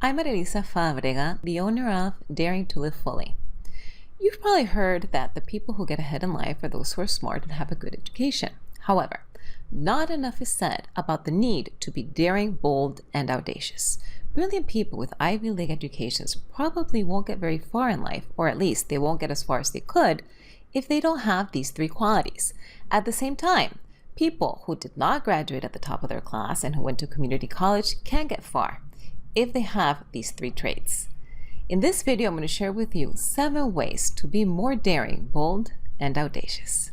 I'm Marisa Fábrega, the owner of Daring to Live Fully. You've probably heard that the people who get ahead in life are those who are smart and have a good education. However, not enough is said about the need to be daring, bold, and audacious. Brilliant people with Ivy League educations probably won't get very far in life, or at least they won't get as far as they could, if they don't have these three qualities. At the same time, people who did not graduate at the top of their class and who went to community college can get far if they have these three traits. In this video, I'm going to share with you 7 ways to be more daring, bold, and audacious.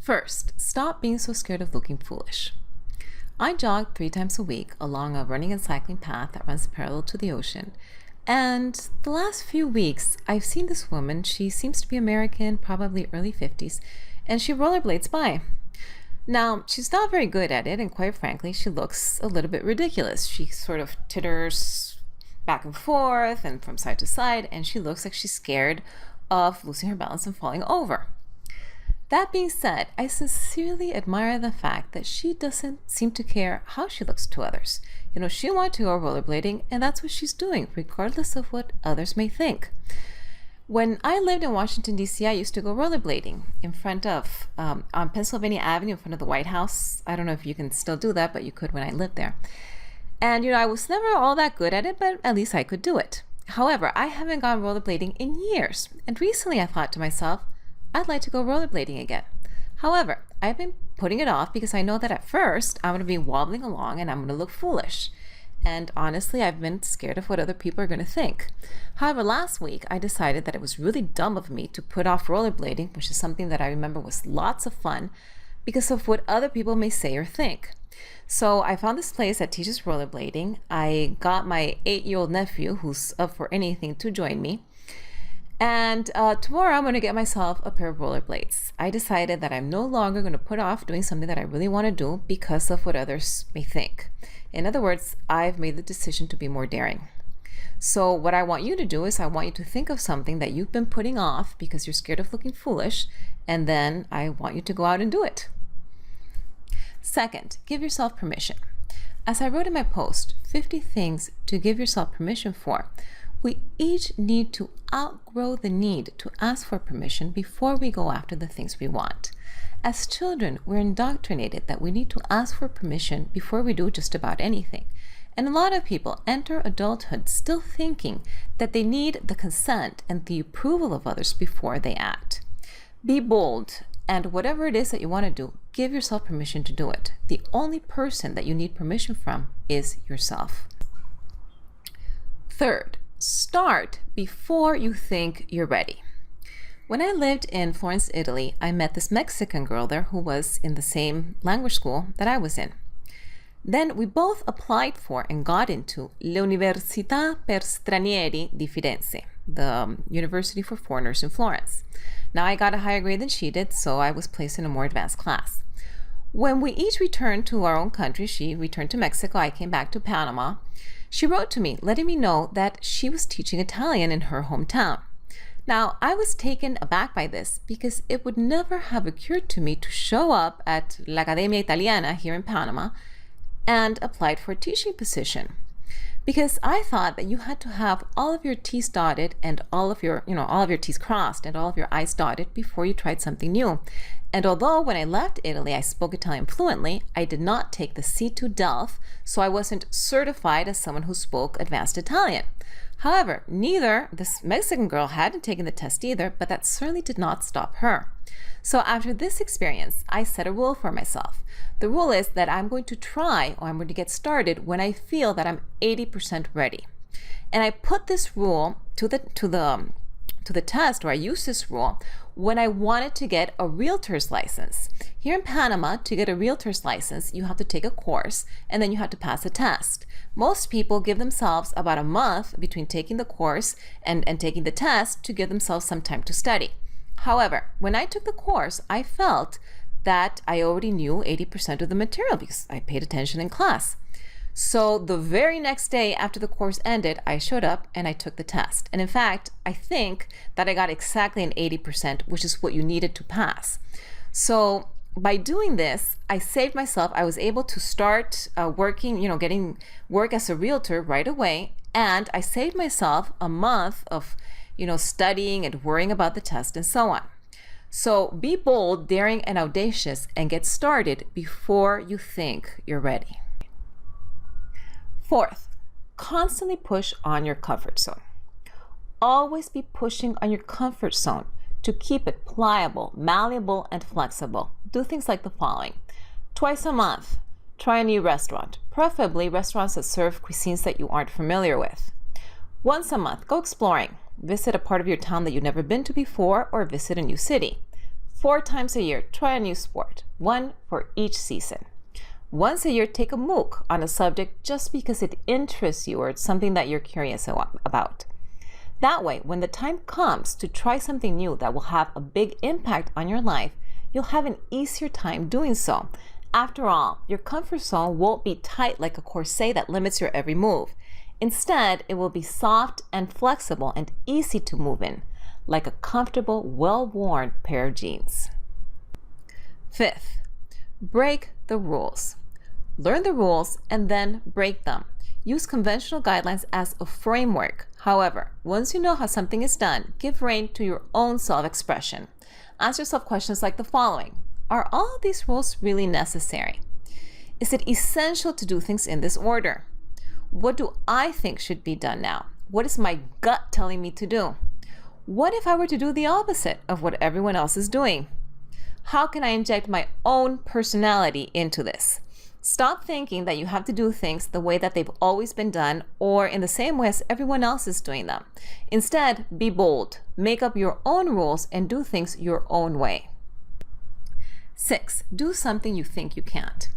First, stop being so scared of looking foolish. I jog 3 times a week along a running and cycling path that runs parallel to the ocean. And the last few weeks, I've seen this woman. She seems to be American, probably early 50s, and she rollerblades by. Now, she's not very good at it, and quite frankly, she looks a little bit ridiculous. She sort of titters back and forth and from side to side, and she looks like she's scared of losing her balance and falling over. That being said, I sincerely admire the fact that she doesn't seem to care how she looks to others. She wants to go rollerblading, and that's what she's doing, regardless of what others may think. When I lived in Washington, D.C., I used to go rollerblading in front of, on Pennsylvania Avenue in front of the White House. I don't know if you can still do that, but you could when I lived there. And, I was never all that good at it, but at least I could do it. However, I haven't gone rollerblading in years. And recently I thought to myself, I'd like to go rollerblading again. However, I've been putting it off because I know that at first I'm going to be wobbling along and I'm going to look foolish. And honestly, I've been scared of what other people are going to think. However, last week, I decided that it was really dumb of me to put off rollerblading, which is something that I remember was lots of fun, because of what other people may say or think. So I found this place that teaches rollerblading. I got my 8-year-old nephew, who's up for anything, to join me. And tomorrow I'm going to get myself a pair of rollerblades. I decided that I'm no longer going to put off doing something that I really want to do because of what others may think. In other words, I've made the decision to be more daring. So what I want you to do is I want you to think of something that you've been putting off because you're scared of looking foolish, and then I want you to go out and do it. Second, give yourself permission. As I wrote in my post, 50 things to give yourself permission for, we each need to outgrow the need to ask for permission before we go after the things we want. As children, we're indoctrinated that we need to ask for permission before we do just about anything. And a lot of people enter adulthood still thinking that they need the consent and the approval of others before they act. Be bold, and whatever it is that you want to do, give yourself permission to do it. The only person that you need permission from is yourself. Third, start before you think you're ready. When I lived in Florence, Italy, I met this Mexican girl there who was in the same language school that I was in. Then we both applied for and got into l'Università per Stranieri di Firenze, the University for Foreigners in Florence. Now I got a higher grade than she did, so I was placed in a more advanced class. When we each returned to our own country, she returned to Mexico, I came back to Panama, she wrote to me letting me know that she was teaching Italian in her hometown. Now, I was taken aback by this because it would never have occurred to me to show up at l'Accademia Italiana here in Panama and applied for a teaching position. Because I thought that you had to have all of your T's dotted and all of your T's crossed and all of your I's dotted before you tried something new. And although when I left Italy I spoke Italian fluently, I did not take the C2 DELF, so I wasn't certified as someone who spoke advanced Italian. However, neither this Mexican girl hadn't taken the test either, but that certainly did not stop her. So after this experience, I set a rule for myself. The rule is that I'm going to try, or I'm going to get started when I feel that I'm 80% ready. And I put this rule to the test, or I used this rule when I wanted to get a realtor's license. Here in Panama, to get a realtor's license, you have to take a course and then you have to pass a test. Most people give themselves about a month between taking the course and taking the test to give themselves some time to study. However, when I took the course, I felt that I already knew 80% of the material because I paid attention in class. So the very next day after the course ended, I showed up and I took the test. And in fact, I think that I got exactly an 80%, which is what you needed to pass. So by doing this, I saved myself. I was able to start working, getting work as a realtor right away. And I saved myself a month of, studying and worrying about the test and so on. So be bold, daring, and audacious and get started before you think you're ready. Fourth, constantly push on your comfort zone. Always be pushing on your comfort zone to keep it pliable, malleable, and flexible. Do things like the following. Twice a month, try a new restaurant, preferably restaurants that serve cuisines that you aren't familiar with. Once a month, go exploring. Visit a part of your town that you've never been to before or visit a new city. 4 times a year, try a new sport, 1 for each season. Once a year, take a MOOC on a subject just because it interests you or it's something that you're curious about. That way, when the time comes to try something new that will have a big impact on your life, you'll have an easier time doing so. After all, your comfort zone won't be tight like a corset that limits your every move. Instead, it will be soft and flexible and easy to move in, like a comfortable, well-worn pair of jeans. Fifth, break the rules. Learn the rules and then break them. Use conventional guidelines as a framework. However, once you know how something is done, give rein to your own self-expression. Ask yourself questions like the following. Are all of these rules really necessary? Is it essential to do things in this order? What do I think should be done now? What is my gut telling me to do? What if I were to do the opposite of what everyone else is doing? How can I inject my own personality into this? Stop thinking that you have to do things the way that they've always been done or in the same way as everyone else is doing them. Instead, be bold, make up your own rules, and do things your own way. 6, do something you think you can't.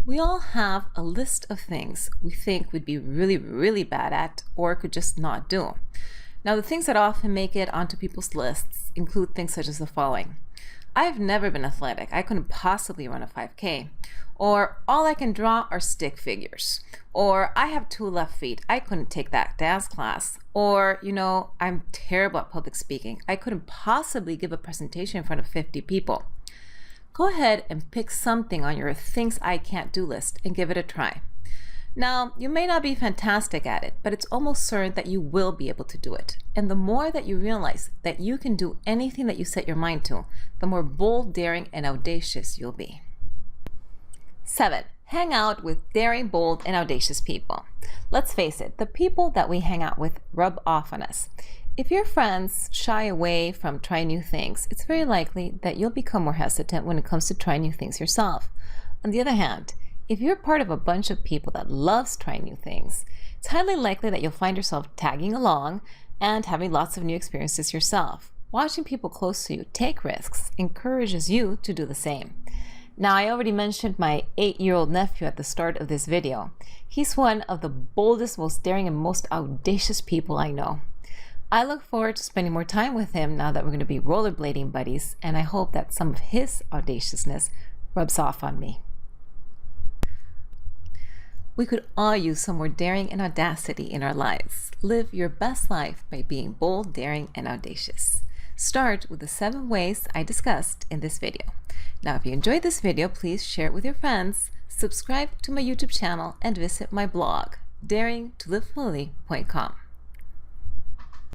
We all have a list of things we think we'd be really, really bad at or could just not do. Now, the things that often make it onto people's lists include things such as the following. I've never been athletic. I couldn't possibly run a 5K. Or all I can draw are stick figures. Or I have 2 left feet. I couldn't take that dance class. Or, I'm terrible at public speaking. I couldn't possibly give a presentation in front of 50 people. Go ahead and pick something on your things I can't do list and give it a try. Now, you may not be fantastic at it, but it's almost certain that you will be able to do it. And the more that you realize that you can do anything that you set your mind to, the more bold, daring, and audacious you'll be. 7, hang out with daring, bold, and audacious people. Let's face it, the people that we hang out with rub off on us. If your friends shy away from trying new things, it's very likely that you'll become more hesitant when it comes to trying new things yourself. On the other hand, if you're part of a bunch of people that loves trying new things, it's highly likely that you'll find yourself tagging along and having lots of new experiences yourself. Watching people close to you take risks encourages you to do the same. Now, I already mentioned my 8-year-old nephew at the start of this video. He's one of the boldest, most daring, and most audacious people I know. I look forward to spending more time with him now that we're going to be rollerblading buddies, and I hope that some of his audaciousness rubs off on me. We could all use some more daring and audacity in our lives. Live your best life by being bold, daring, and audacious. Start with the 7 ways I discussed in this video. Now, if you enjoyed this video, please share it with your friends, subscribe to my YouTube channel, and visit my blog, daringtolivefully.com.